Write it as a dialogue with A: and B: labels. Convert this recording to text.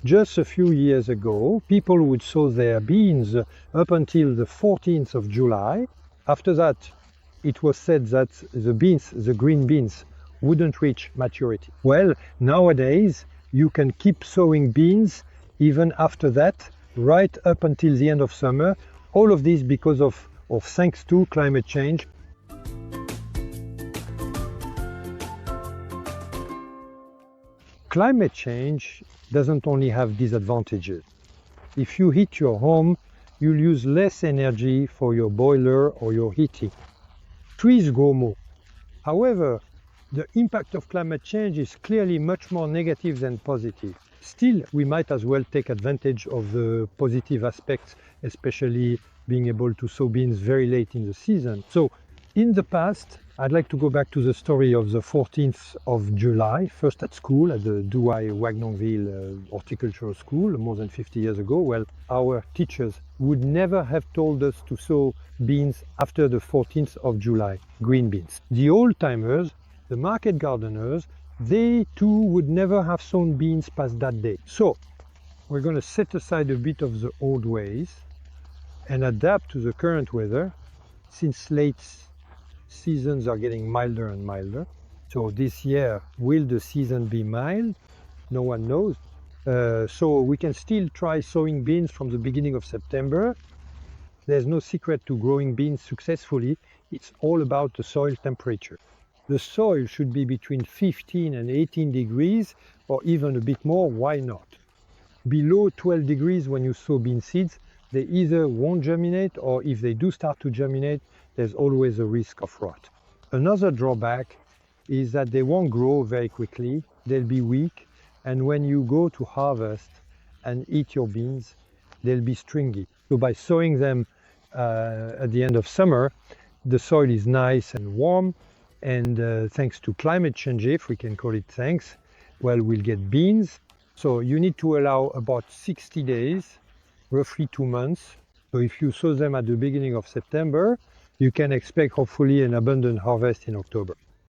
A: Just a few years ago, people would sow their beans up until the 14th of July. After that, it was said that the green beans, wouldn't reach maturity. Well, nowadays, you can keep sowing beans even after that, right up until the end of summer. All of this because of thanks to climate change. Climate change doesn't only have disadvantages. If you heat your home, you'll use less energy for your boiler or your heating. Trees grow more. However, the impact of climate change is clearly much more negative than positive. Still, we might as well take advantage of the positive aspects, especially being able to sow beans very late in the season. So, in the past, I'd like to go back to the story of the 14th of July, first at school, at the Douai-Wagnonville horticultural school, more than 50 years ago. Well, our teachers would never have told us to sow beans after the 14th of July, green beans. The old-timers, the market gardeners, they too would never have sown beans past that day. So, we're going to set aside a bit of the old ways and adapt to the current weather, since late seasons are getting milder and milder. So this year, will the season be mild? No one knows. So we can still try sowing beans from the beginning of September. There's no secret to growing beans successfully. It's all about the soil temperature. The soil should be between 15 and 18 degrees, or even a bit more. Why not? Below 12 degrees when you sow bean seeds, they either won't germinate, or if they do start to germinate, there's always a risk of rot. Another drawback is that they won't grow very quickly, they'll be weak, and when you go to harvest and eat your beans, they'll be stringy. So by sowing them at the end of summer, the soil is nice and warm, and thanks to climate change, if we can call it thanks, well, we'll get beans. So you need to allow about 60 days, roughly 2 months. So if you sow them at the beginning of September, you can expect hopefully an abundant harvest in October.